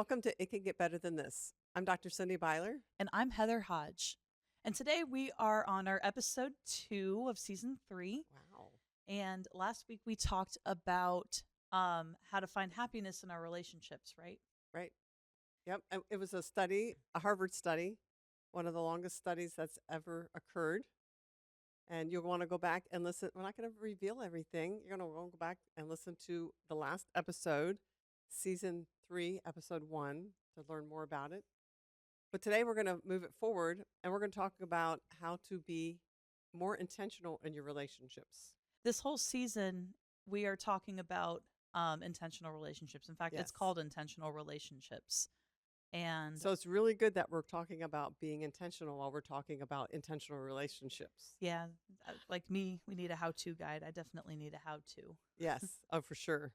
Welcome to It Can Get Better Than This. I'm Dr. Cindy Byler. And I'm Heather Hodge. And today we are on our episode 2 of season 3. Wow. And last week we talked about how to find happiness in our relationships, right? Right. Yep. It was a study, a Harvard study, one of the longest studies that's ever occurred. And you'll want to go back and listen. We're not going to reveal everything. You're going to want to go back and listen to the last episode, season 3, episode 1, to learn more about it. But today we're going to move it forward and we're going to talk about how to be more intentional in your relationships. This whole season we are talking about intentional relationships. In fact, Yes. it's called Intentional Relationships. And So it's really good that we're talking about being intentional while we're talking about intentional relationships. yeah, like me, we need a how-to guide. I definitely need a how-to. Yes. Oh, for sure.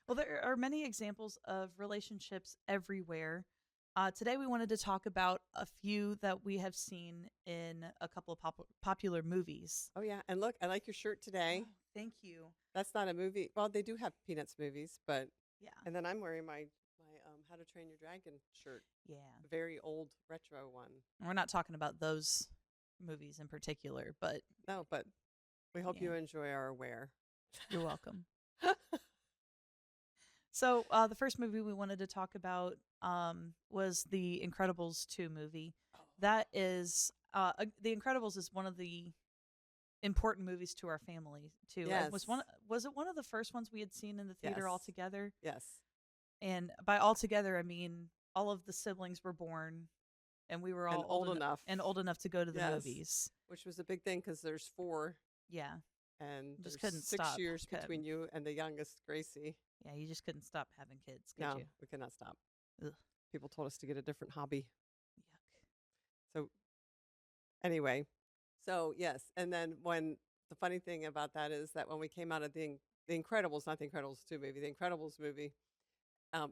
Well, there are many examples of relationships everywhere. Today, we wanted to talk about a few that we have seen in a couple of popular movies. Oh, yeah. And look, I like your shirt today. Oh, thank you. That's not a movie. Well, they do have Peanuts movies, but Yeah. and then I'm wearing my How to Train Your Dragon shirt, Yeah. a very old retro one. We're not talking about those movies in particular, but No, but we hope you Yeah. enjoy our wear. you're welcome. So, the first movie we wanted to talk about was the Incredibles 2 movie. That is, The Incredibles is one of the important movies to our family too. Yes. Was it one of the first ones we had seen in the theater Yes. all together? Yes. And by all together, I mean all of the siblings were born, and we were all And old enough. and old enough to go to the Yes. movies. Which was a big thing because there's 4 Yeah, and Just there's couldn't 6 stop. years Couldn't. between you and the youngest, Gracie. yeah, you just couldn't stop having kids, could No, you? we could not stop. Ugh. People told us to get a different hobby. Yuck. So anyway, so yes, and then when the funny thing about that is that when we came out of the Incredibles, not the Incredibles 2 movie, the Incredibles movie,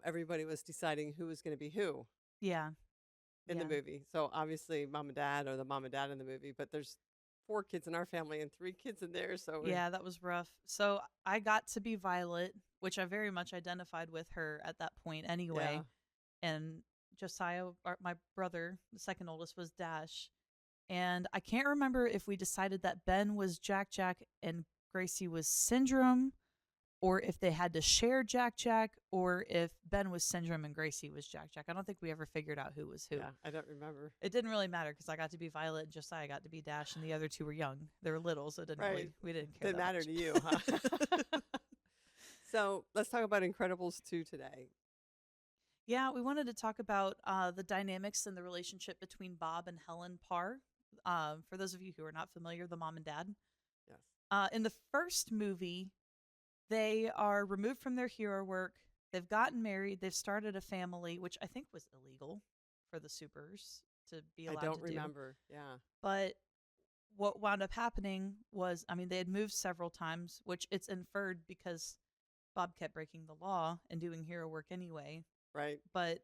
everybody was deciding who was going to be who Yeah. in the Yeah. movie. So obviously mom and dad or the mom and dad in the movie, but there's 4 kids in our family and 3 kids in there. So Yeah, that was rough. So I got to be Violet, which I very much identified with her at that point anyway. yeah. And Josiah, my brother, the second oldest, was Dash. And I can't remember if we decided that Ben was Jack Jack and Gracie was Syndrome, or if they had to share Jack Jack, or if Ben was Syndrome and Gracie was Jack Jack. I don't think we ever figured out who was who. Yeah, I don't remember. It didn't really matter because I got to be Violet and Josiah got to be Dash, and the other 2 were young. They were little, so it didn't really, Right. we didn't care. Didn't that matter much. to you, huh? So let's talk about Incredibles 2 today. Yeah, we wanted to talk about the dynamics and the relationship between Bob and Helen Parr. For those of you who are not familiar, the mom and dad. Yes. In the first movie, they are removed from their hero work. They've gotten married. They've started a family, which I think was illegal for the supers to be allowed I don't to do. remember. Yeah. But what wound up happening was, I mean, they had moved several times, which it's inferred because Bob kept breaking the law and doing hero work anyway. Right. But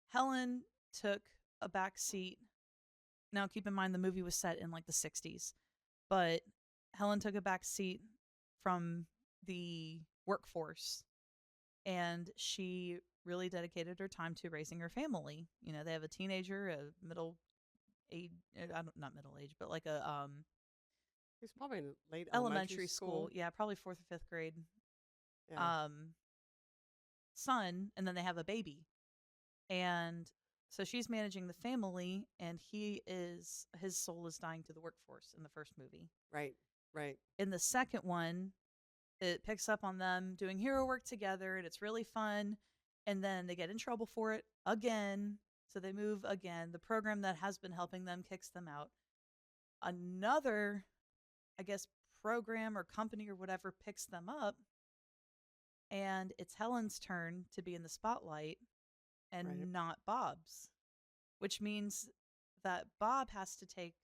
Helen took a back seat. Now, keep in mind the movie was set in like the 60s, but Helen took a back seat from the workforce, and she really dedicated her time to raising her family. You know, they have a teenager, a middle age, not middle age, but like a He's probably in late elementary school. Yeah, probably 4th or 5th grade. Yeah. Son, and then they have a baby. And so she's managing the family, and his soul is dying to the workforce in the first movie. Right. Right. In the second one, it picks up on them doing hero work together, and it's really fun. And then they get in trouble for it again. So they move again. The program that has been helping them kicks them out. Another, I guess, program or company or whatever picks them up. And it's Helen's turn to be in the spotlight and Right. not Bob's, which means that Bob has to take,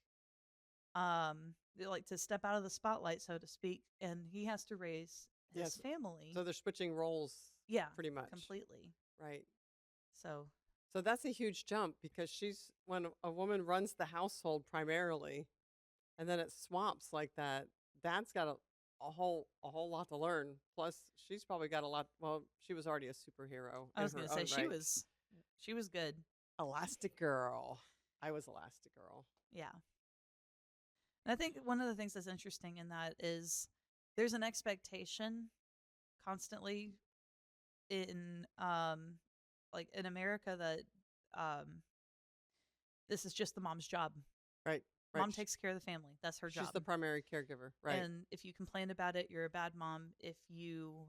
like to step out of the spotlight, so to speak, and he has to raise his Yes. family. So they're switching roles. Yeah, Pretty much. completely. Right. So So that's a huge jump because when a woman runs the household primarily and then it swaps like that, dad's got to a whole lot to learn. Plus, she's probably got a lot. Well, she was already a superhero I in was gonna her say own right. she was good. Elastic Girl. I was Elastic Girl. Yeah. And I think one of the things that's interesting in that is there's an expectation constantly in like in America that um this is just the mom's job. Right. Right. Mom takes care of the family. That's her She's job. the primary caregiver. Right. And if you complain about it, you're a bad mom. If you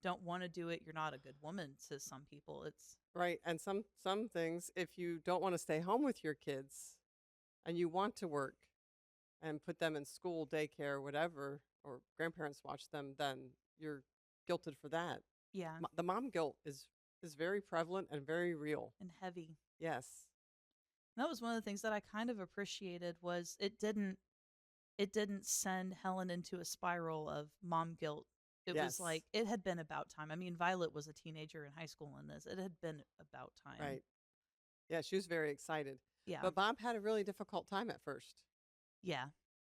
don't want to do it, you're not a good woman to some people. It's Right. And some things, if you don't want to stay home with your kids and you want to work and put them in school, daycare, whatever, or grandparents watch them, then you're guilted for that. yeah, The mom guilt is very prevalent and very real. and heavy. Yes. That was one of the things that I kind of appreciated was it didn't send Helen into a spiral of mom guilt. It was Yes. like it had been about time. I mean, Violet was a teenager in high school in this. It had been about time. Right. Yeah, she was very excited. Yeah. But Bob had a really difficult time at first. Yeah.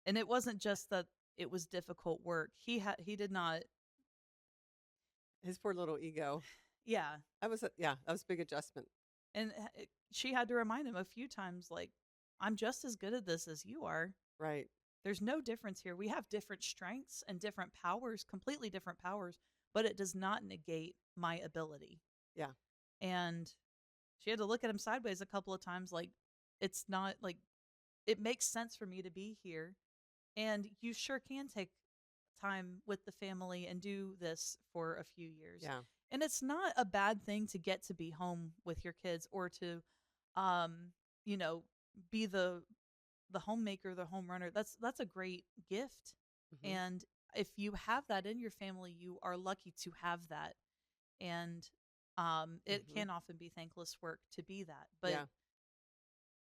And it wasn't just that it was difficult work. He did not. His poor little ego. Yeah. That was a big adjustment. And she had to remind him a few times like I'm just as good at this as you are. Right. There's no difference here. We have different strengths and different powers, completely different powers, but it does not negate my ability. Yeah. And she had to look at him sideways a couple of times like it's not like it makes sense for me to be here and you sure can take time with the family and do this for a few years. Yeah. And it's not a bad thing to get to be home with your kids or to you know, be the homemaker, the home runner. That's a great gift. Mhm. And if you have that in your family, you are lucky to have that. And it Mhm. can often be thankless work to be that. But Yeah.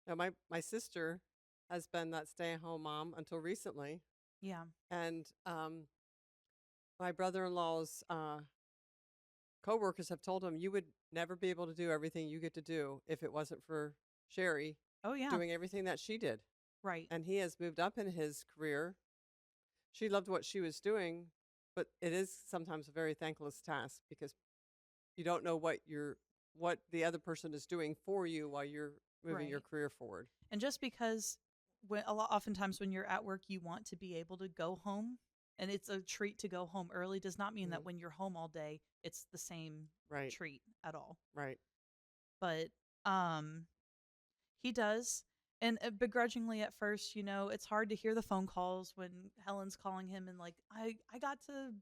Now my sister has been that stay-at-home mom until recently, yeah. and my brother-in-law's coworkers have told him you would never be able to do everything you get to do if it wasn't for Sherry Oh yeah. doing everything that she did. Right. And he has moved up in his career. She loved what she was doing, but it is sometimes a very thankless task because you don't know what the other person is doing for you while you're moving your Right. career forward. And just because oftentimes when you're at work, you want to be able to go home and it's a treat to go home early does not mean that Mhm. when you're home all day, it's the same Right. treat at all. Right. But um he does. And begrudgingly at first, you know, it's hard to hear the phone calls when Helen's calling him and like, I got to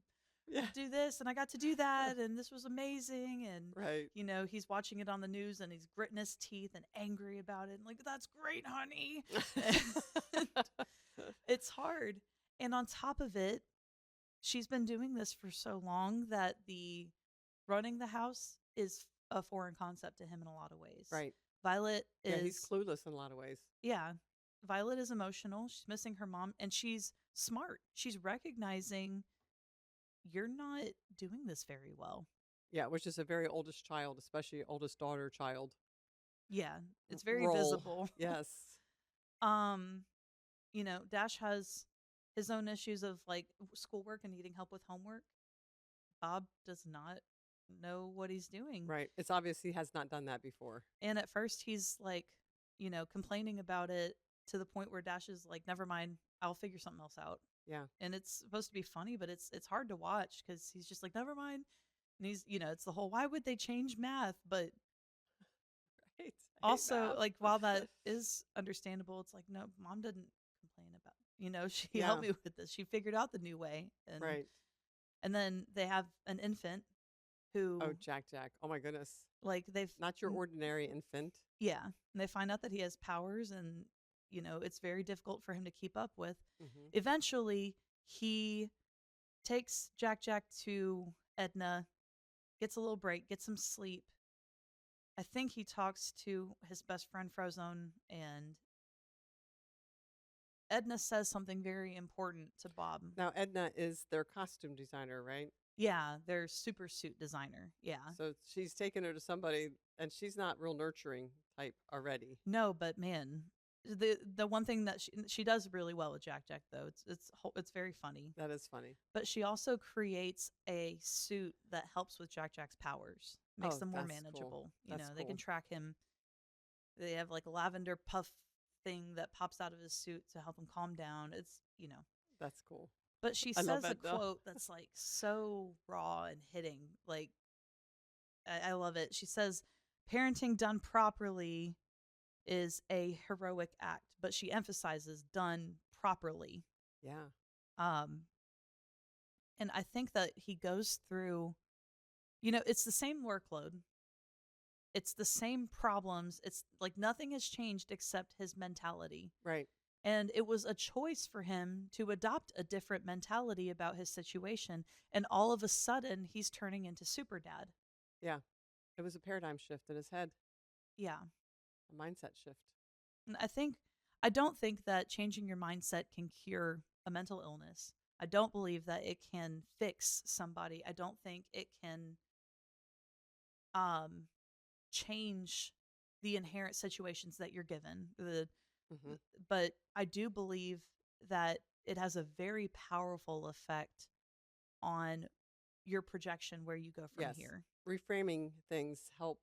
Yeah. do this and I got to do that and this was amazing. And, Right. you know, he's watching it on the news and he's gritting his teeth and angry about it. And like, that's great, honey. It's hard. And on top of it, she's been doing this for so long that the running the house is a foreign concept to him in a lot of ways. Right. Violet Yeah, he's is clueless in a lot of ways. yeah. Violet is emotional. She's missing her mom and she's smart. She's recognizing you're not doing this very well. Yeah, which is a very oldest child, especially oldest daughter child Yeah, it's very role. visible. Yes. Um, you know, Dash has his own issues of like schoolwork and needing help with homework. Bob does not know what he's doing. Right. It's obvious he has not done that before. And at first he's like, you know, complaining about it to the point where Dash is like, never mind, I'll figure something else out. Yeah. And it's supposed to be funny, but it's hard to watch because he's just like, never mind. And he's, you know, it's the whole, why would they change math? But Right. I hate also, math. like, while that is understandable, it's like, no, mom didn't complain about, you know, she Yeah. helped me with this. She figured out the new way. And, Right. and then they have an infant who, Oh, Jack. Oh my goodness. like, they've, Not your ordinary infant. yeah, and they find out that he has powers and, you know, it's very difficult for him to keep up with. Mhm. Eventually, he takes Jack to Edna, gets a little break, gets some sleep. I think he talks to his best friend Frozone, and Edna says something very important to Bob. Now Edna is their costume designer, right? Yeah, their super suit designer. Yeah. So she's taken her to somebody, and she's not real nurturing type already. No, but man, the one thing that she does really well with Jack Jack though, it's very funny. That is funny. But she also creates a suit that helps with Jack Jack's powers, makes Oh, them more that's cool. manageable. That's They can cool. track him. They have like a lavender puff thing that pops out of his suit to help him calm down. It's. That's cool. But she I love says a that though. quote that's like so raw and hitting. Like I love it. She says, "Parenting done properly is a heroic act," but she emphasizes done properly. Yeah. Um, and I think that he goes through, it's the same workload, it's the same problems. It's like nothing has changed except his mentality. Right. And it was a choice for him to adopt a different mentality about his situation. And all of a sudden, he's turning into super dad. Yeah. It was a paradigm shift in his head, Yeah. a mindset shift. And I don't think that changing your mindset can cure a mental illness. I don't believe that it can fix somebody. I don't think it can um change the inherent situations that you're given. Hmm. But I do believe that it has a very powerful effect on your projection where you go from Yes. here. Reframing things help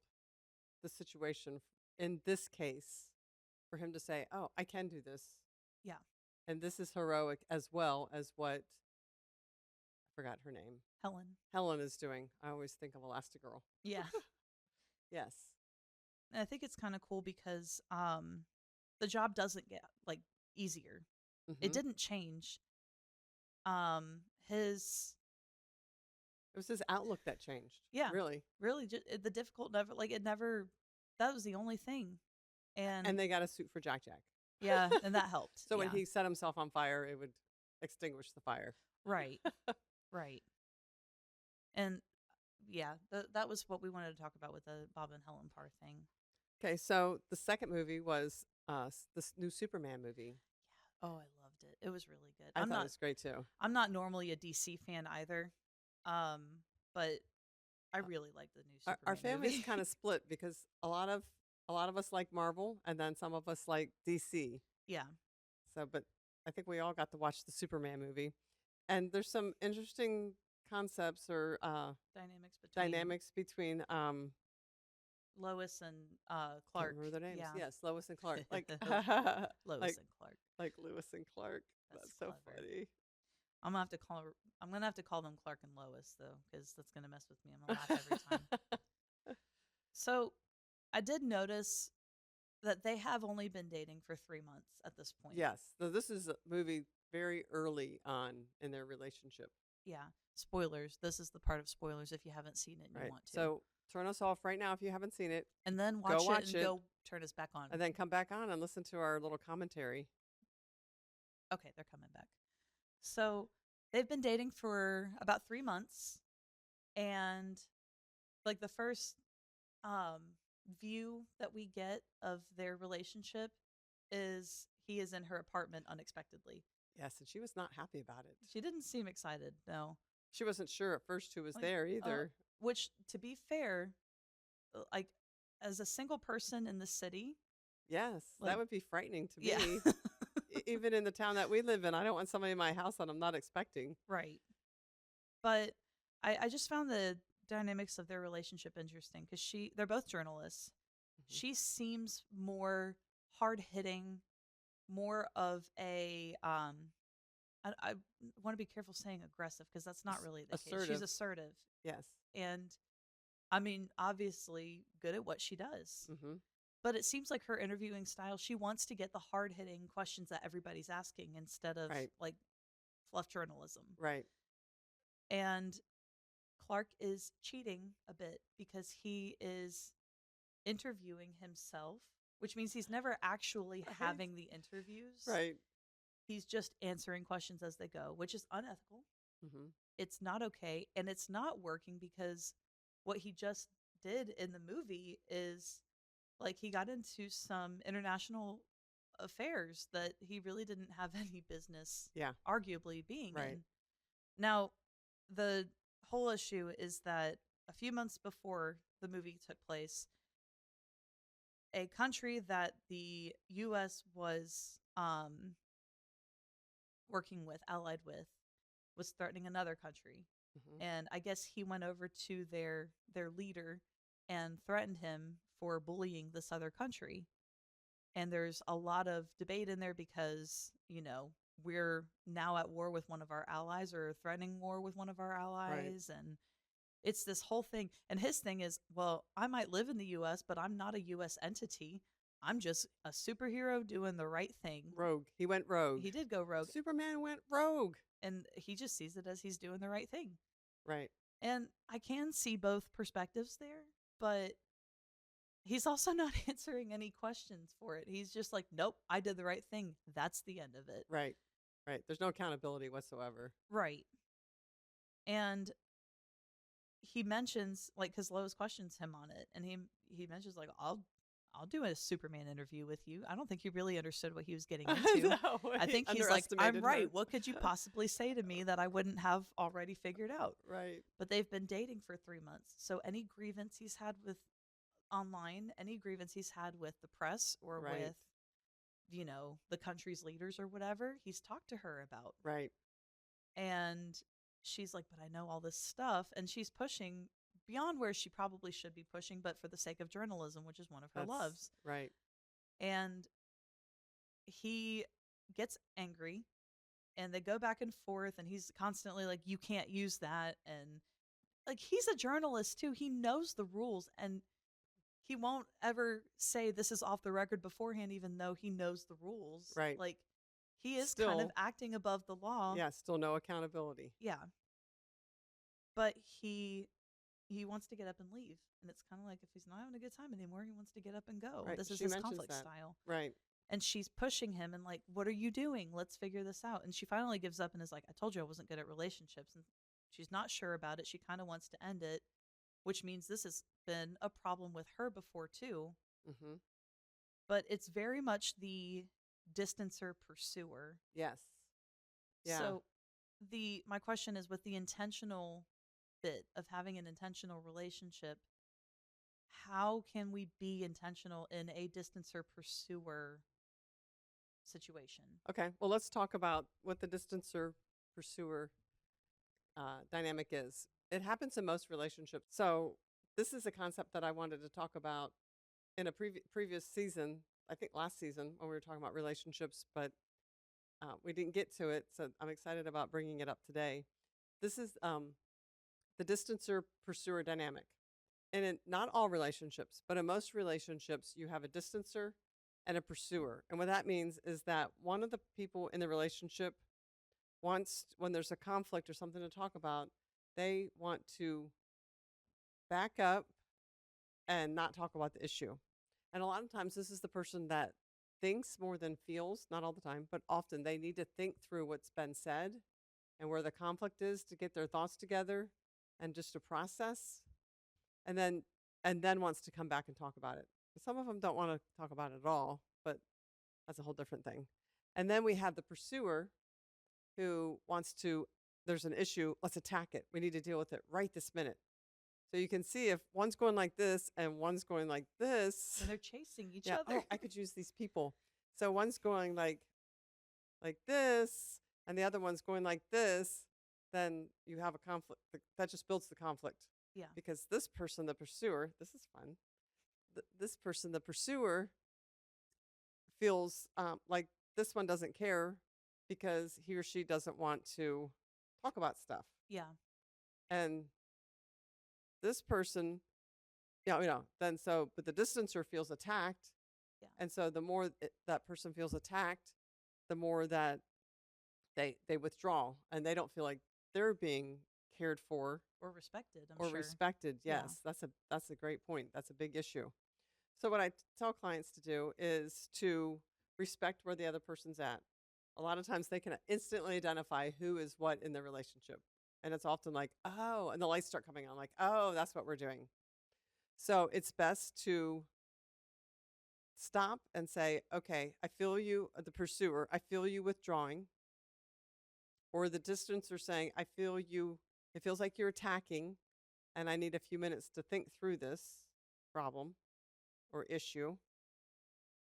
the situation in this case for him to say, "Oh, I can do this." Yeah. And this is heroic as well as what I forgot her name. Helen. Helen is doing. I always think of Elastigirl. Yeah. Yes. And I think it's kind of cool because the job doesn't get like easier. It Hmm. didn't change. His It was his outlook that changed. Yeah, Really. really just the difficult never like it never that was the only thing. And And they got a suit for Jack Jack. yeah, and that helped. So when Yeah. he set himself on fire, it would extinguish the fire. Right. Right. And yeah, that was what we wanted to talk about with the Bob and Helen Parr thing. Okay, so the second movie was this new Superman movie. Yeah. Oh, I loved it. It was really good. I thought it was great too. I'm not normally a DC fan either. Um, but I Uh, really like the new our Superman family's movie. kind of split because a lot of us like Marvel, and then some of us like DC. Yeah. So, but I think we all got to watch the Superman movie, and there's some interesting concepts or Dynamics between between Lois and can't Clark. remember their names. Yeah. Yes, Lois and Clark. Like Lois like and Clark. like Lewis and Clark. That's That's so clever. funny. I'm gonna have to call them Clark and Lois though, because that's gonna mess with me. I'm gonna laugh every time. So I did notice that they have only been dating for 3 months at this point. Yes. So this is a movie very early on in their relationship. Yeah. Spoilers. This is the part of spoilers if you haven't seen it and Right. you want to. So turn us off right now if you haven't seen it, and then go watch watch it and it. go turn us back on. and then come back on and listen to our little commentary. Okay, they're coming back. So they've been dating for about 3 months, and like the first view that we get of their relationship is he is in her apartment unexpectedly. Yes, and she was not happy about it. She didn't seem excited, no. She wasn't sure at first who was Like, there either. Which, to be fair, like as a single person in the city, Yes, like, that would be frightening to yeah. me. Even in the town that we live in, I don't want somebody in my house that I'm not expecting. Right. But I just found the dynamics of their relationship interesting because they're both journalists. Mhm. She seems more hard hitting, more of a I want to be careful saying aggressive because that's not really the case. She's Assertive. assertive, Yes. and I mean obviously good at what she does. Hmm. But it seems like her interviewing style, she wants to get the hard hitting questions that everybody's asking instead of Right. like fluff journalism. Right. And Clark is cheating a bit because he is interviewing himself, which means he's never actually Right. having the interviews. Right. He's just answering questions as they go, which is unethical. Hmm. It's not okay. And it's not working because what he just did in the movie is like he got into some international affairs that he really didn't have any business Yeah. arguably being Right. in. Now, the whole issue is that a few months before the movie took place, a country that the U.S. was working with, allied with, was threatening another country, Hmm. and I guess he went over to their leader and threatened him for bullying this other country. And there's a lot of debate in there because we're now at war with one of our allies or threatening war with one of our Right. allies, and it's this whole thing. And his thing is, well, I might live in the US, but I'm not a US entity. I'm just a superhero doing the right thing. Rogue. He went rogue. He did go rogue, Superman went rogue. and he just sees it as he's doing the right thing. Right. And I can see both perspectives there, but he's also not answering any questions for it. He's just like, nope, I did the right thing. That's the end of it. Right. Right. There's no accountability whatsoever. Right. And he mentions, like, because Lois questions him on it, and he mentions, like, I'll do a Superman interview with you. I don't think he really understood what he was getting into. No, I he think he's like, I'm underestimated right. her. What could you possibly say to me that I wouldn't have already figured out? Right. But they've been dating for 3 months. So any grievance he's had with online, any grievance he's had with the press or Right. with, the country's leaders or whatever, he's talked to her about. Right. And she's like, but I know all this stuff. And she's pushing beyond where she probably should be pushing, but for the sake of journalism, which is one of her That's loves. right. And he gets angry, and they go back and forth, and he's constantly like, you can't use that. And like, he's a journalist too. He knows the rules, and he won't ever say this is off the record beforehand, even though he knows the rules. Right. Like, he is kind of Still, acting above the law. yeah, still no accountability. Yeah. But he wants to get up and leave. And it's kind of like, if he's not having a good time anymore, he wants to get up and go. Right. This is She his mentions conflict that. style. Right. And she's pushing him and like, what are you doing? Let's figure this out. And she finally gives up and is like, I told you I wasn't good at relationships. And she's not sure about it. She kind of wants to end it, which means this has been a problem with her before too. Mm-hmm. But it's very much the distancer pursuer. Yes. Yeah. So my question is, with the intentional bit of having an intentional relationship, how can we be intentional in a distancer pursuer situation? Okay. Well, let's talk about what the distancer pursuer dynamic is. It happens in most relationships. So this is a concept that I wanted to talk about in a previous season. I think last season when we were talking about relationships, but we didn't get to it. So I'm excited about bringing it up today. This is the distancer pursuer dynamic. And in not all relationships, but in most relationships, you have a distancer and a pursuer. And what that means is that one of the people in the relationship wants, when there's a conflict or something to talk about, they want to back up and not talk about the issue. And a lot of times, this is the person that thinks more than feels, not all the time, but often they need to think through what's been said and where the conflict is to get their thoughts together and just to process, and then wants to come back and talk about it. Some of them don't want to talk about it at all, but that's a whole different thing. And then we have the pursuer who wants to, there's an issue, let's attack it. We need to deal with it right this minute. So you can see if one's going like this and one's going like this. And they're chasing each Yeah, other. oh, I could use these people. So one's going like this, and the other one's going like this. Then you have a conflict. That just builds the conflict. Yeah. Because this person, the pursuer, this is fun. This person, the pursuer, feels like this one doesn't care because he or she doesn't want to talk about stuff. Yeah. And this person, then so, but the distancer feels attacked. Yeah. And so the more that person feels attacked, the more that they withdraw and they don't feel like they're being cared for Or respected, I'm or sure. respected. Yeah. Yes, that's a great point. That's a big issue. So what I tell clients to do is to respect where the other person's at. A lot of times they can instantly identify who is what in the relationship. And it's often like, oh, and the lights start coming on, like, oh, that's what we're doing. So it's best to stop and say, okay, I feel you, the pursuer, I feel you withdrawing. Or the distancer saying, I feel you, it feels like you're attacking, and I need a few minutes to think through this problem or issue.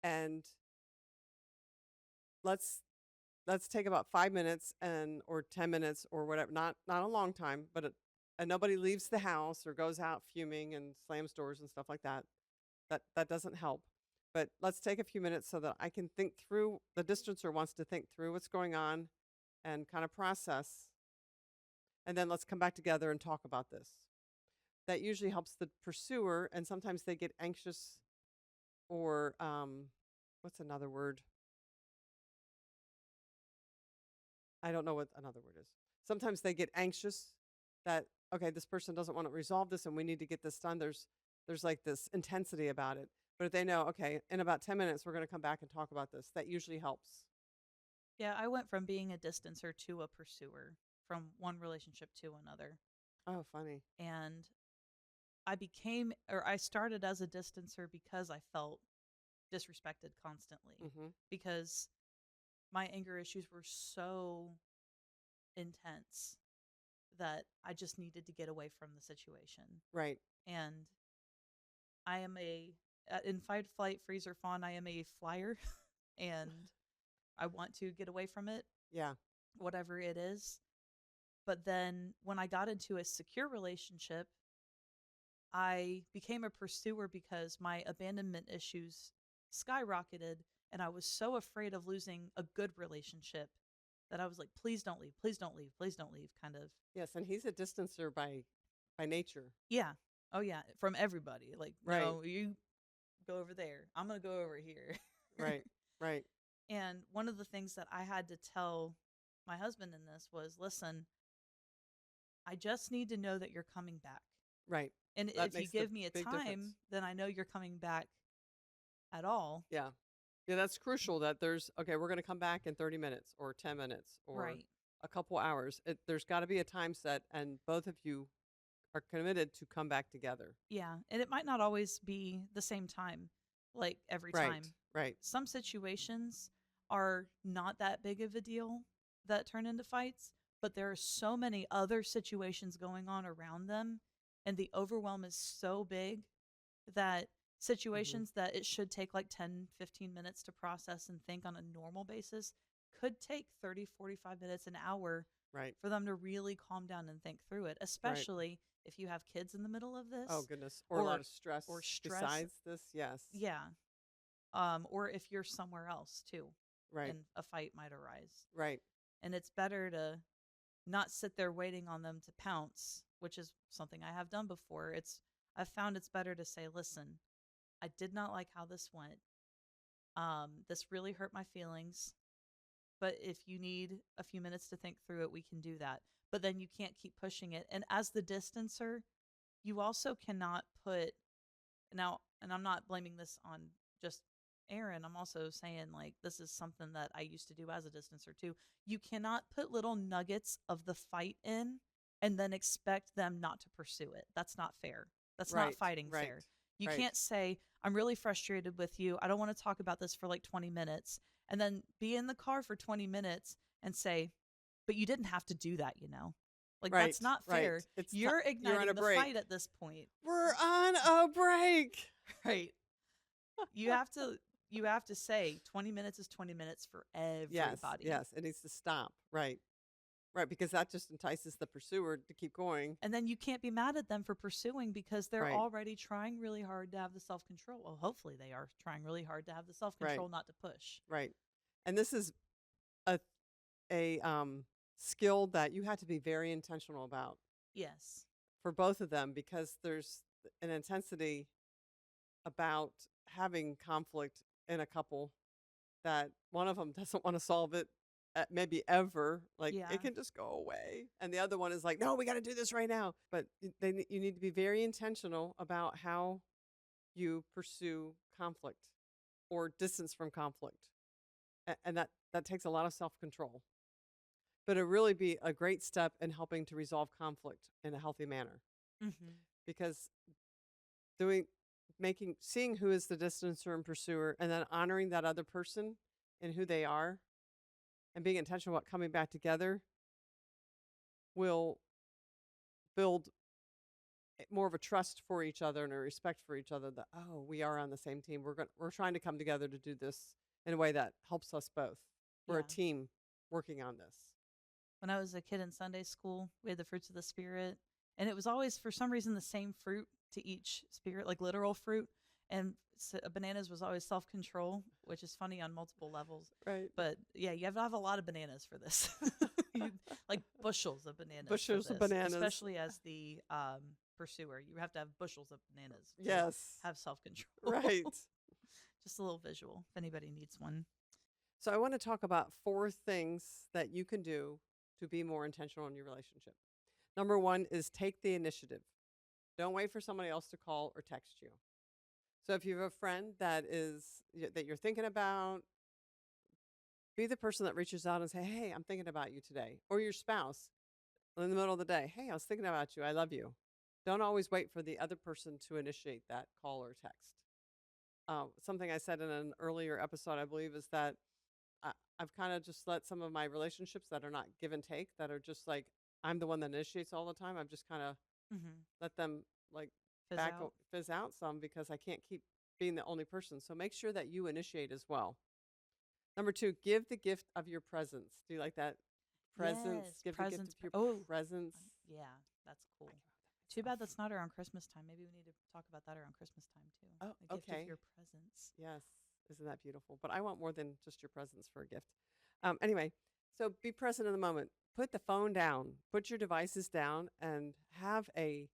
And let's let's take about 5 minutes and or 10 minutes or whatever, not a long time, but and nobody leaves the house or goes out fuming and slams doors and stuff like that. That doesn't help. But let's take a few minutes so that I can think through. The distancer wants to think through what's going on and kind of process, and then let's come back together and talk about this. That usually helps the pursuer, and sometimes they get anxious or what's another word? I don't know what another word is. Sometimes they get anxious that, okay, this person doesn't want to resolve this and we need to get this done. There's like this intensity about it. But if they know, okay, in about 10 minutes we're going to come back and talk about this, that usually helps. Yeah, I went from being a distancer to a pursuer, from one relationship to another. Oh, funny. And I started as a distancer because I felt disrespected constantly, Mhm. because my anger issues were so intense that I just needed to get away from the situation. Right. And I am in fight, flight, freeze, or fawn, I am a flyer, and I want to get away from it, Yeah. whatever it is. But then when I got into a secure relationship, I became a pursuer because my abandonment issues skyrocketed, and I was so afraid of losing a good relationship that I was like, please don't leave, please don't leave, please don't leave, kind of. Yes, and he's a distancer by nature. Yeah. Oh, yeah. From everybody. Like, Right. no, you go over there. I'm going to go over here. Right. Right. And one of the things that I had to tell my husband in this was, listen, I just need to know that you're coming back. Right. And That if you makes the give me a big time, difference. then I know you're coming back at all. Yeah. Yeah, that's crucial that there's, okay, we're going to come back in 30 minutes or 10 minutes or Right. a couple hours. There's got to be a time set, and both of you are committed to come back together. Yeah. And it might not always be the same time, like every Right. time. Right. Some situations are not that big of a deal that turn into fights, but there are so many other situations going on around them, and the overwhelm is so big that Mhm. situations that it should take like 10, 15 minutes to process and think on a normal basis could take 30, 45 minutes, an hour Right. for them to really calm down and think through it, Right. especially if you have kids in the middle of Oh this, goodness. Or a lot or of stress or stress. besides this. Yes. Yeah. Or if you're somewhere else too Right. and a fight might arise. Right. And it's better to not sit there waiting on them to pounce, which is something I have done before. I've found it's better to say, listen, I did not like how this went. This really hurt my feelings. But if you need a few minutes to think through it, we can do that. But then you can't keep pushing it. And as the distancer, you also cannot put now, and I'm not blaming this on just Aaron. I'm also saying, like, this is something that I used to do as a distancer too. You cannot put little nuggets of the fight in and then expect them not to pursue it. That's not fair. That's not Right. fighting Right. fair. You Right. can't say, I'm really frustrated with you. I don't want to talk about this for like 20 minutes. And then be in the car for 20 minutes and say, but you didn't have to do that, you know? Like, Right. that's not Right. fair. It's You're you're on igniting a the break. fight at this point. We're on a break. Right. You have to say 20 minutes is 20 minutes for Yes. everybody. Yes. It needs to stop. Right. Right. Because that just entices the pursuer to keep going. And then you can't be mad at them for pursuing because they're Right. already trying really hard to have the self-control. Well, hopefully they are trying really hard to have the self-control not to push. Right. And this is a skill that you have to be very intentional about Yes. for both of them, because there's an intensity about having conflict in a couple that one of them doesn't want to solve it maybe ever, like Yeah. it can just go away, and the other one is like, no, we got to do this right now. But you need to be very intentional about how you pursue conflict or distance from conflict, and that takes a lot of self-control, but it really be a great step in helping to resolve conflict in a healthy manner, Mhm. because doing seeing who is the distancer and pursuer, and then honoring that other person and who they are, and being intentional about coming back together will build more of a trust for each other and a respect for each other that, oh, we are on the same team. We're trying to come together to do this in a way that helps us both. We're a Yeah. team working on this. When I was a kid in Sunday school, we had the fruits of the spirit, and it was always for some reason the same fruit to each spirit, like literal fruit. And bananas was always self-control, which is funny on multiple levels. Right. But yeah, you have to have a lot of bananas for this. Like bushels of bananas. for Bushels of this, bananas. especially as the pursuer. You have to have bushels of bananas. to Yes. Have self-control. Right. Just a little visual if anybody needs one. So I want to talk about 4 things that you can do to be more intentional in your relationship. Number 1 is take the initiative. Don't wait for somebody else to call or text you. So if you have a friend that you're thinking about, be the person that reaches out and say, "Hey, I'm thinking about you today." Or your spouse in the middle of the day, "Hey, I was thinking about you. I love you." Don't always wait for the other person to initiate that call or text. Something I said in an earlier episode, I believe, is that I've kind of just let some of my relationships that are not give and take, that are just like I'm the one that initiates all the time. I've just kind of Mm-hmm. let them like Fizz out. fizz out some because I can't keep being the only person. So make sure that you initiate as well. Number 2, give the gift of your presence. Do you like that? Presence. Yes, Give presence. the gift of your Oh, presence. yeah, that's I cool. came up with Too that bad myself. that's not around Christmas time. Maybe we need to talk about that around Christmas time too. Oh, The gift okay. of your presence. Yes. Isn't that beautiful? But I want more than just your presence for a gift. Anyway, so be present in the moment. Put the phone down. Put your devices down and have a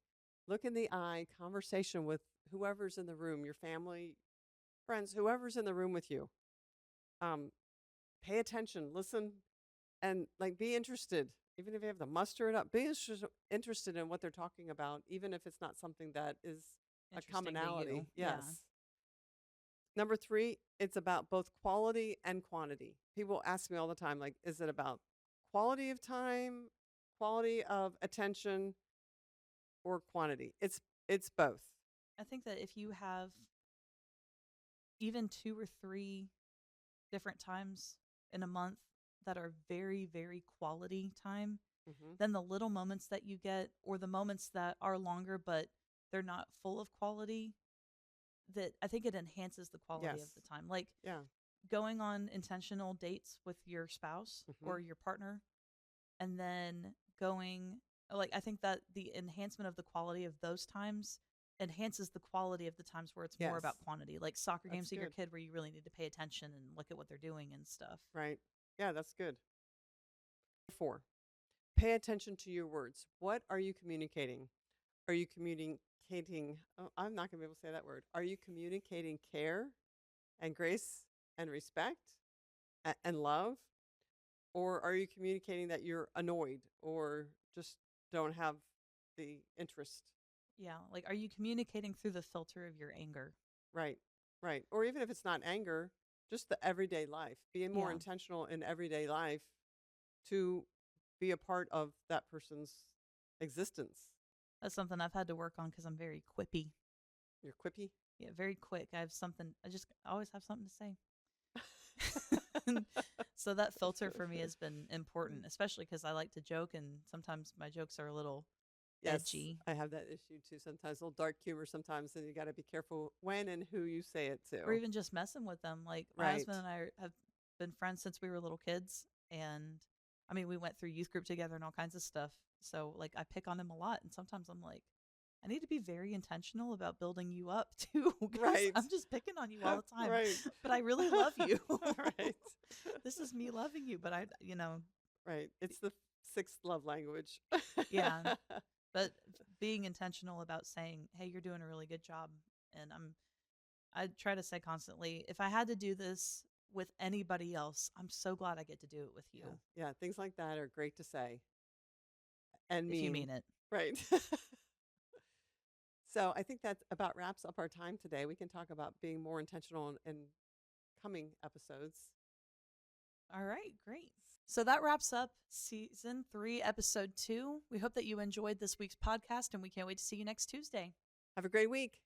look in the eye conversation with whoever's in the room, your family, friends, whoever's in the room with you. Um, Pay attention, listen, and like be interested. Even if you have to muster it up, be interested in what they're talking about, even if it's not something that is a Interesting to commonality. you. Yeah. Yes. Number 3, it's about both quality and quantity. People ask me all the time, like, is it about quality of time, quality of attention, or quantity? It's both. I think that if you have even 2 or 3 different times in a month that are very, very quality time, Hmm. then the little moments that you get, or the moments that are longer but they're not full of quality, that I think it enhances the quality of Yes. the time. Like Yeah. going on intentional dates with your spouse Hmm. or your partner, and then going, like, I think that the enhancement of the quality of those times enhances the quality of the times where it's more Yes. about quantity, like soccer That's games with your good. kid where you really need to pay attention and look at what they're doing and stuff. Right. Yeah, that's good. 4, pay attention to your words. What are you communicating? Are you communicating? Oh, I'm not going to be able to say that word. Are you communicating care and grace and respect and love? Or are you communicating that you're annoyed or just don't have the interest? Yeah, like, are you communicating through the filter of your anger? Right, right. Or even if it's not anger, just the everyday life, being more Yeah, intentional in everyday life to be a part of that person's existence. that's something I've had to work on because I'm very quippy. You're quippy. Yeah, very quick. I just always have something to say. So that filter for me has been important, especially because I like to joke, and sometimes my jokes are a little Yes, edgy, I have that issue too. Sometimes a little dark humor sometimes, and you got to be careful when and who you say it or to. even just messing with them. Like my Right. husband and I have been friends since we were little kids, and I mean, we went through youth group together and all kinds of stuff. So like I pick on him a lot, and sometimes I'm like, I need to be very intentional about building you up too, because Right. I'm just picking on you all the time. Right. But I really love you. Right. This is me loving you, but Right. It's the 6th love language. yeah. But being intentional about saying, "Hey, you're doing a really good job," and I try to say constantly, if I had to do this with anybody else, I'm so glad I get to do it with you, Yeah. Yeah. Things like that are great to say and if you mean. mean it. Right. So I think that about wraps up our time today. We can talk about being more intentional in coming episodes. All right, great. So that wraps up season 3, episode 2. We hope that you enjoyed this week's podcast, and we can't wait to see you next Tuesday. Have a great week.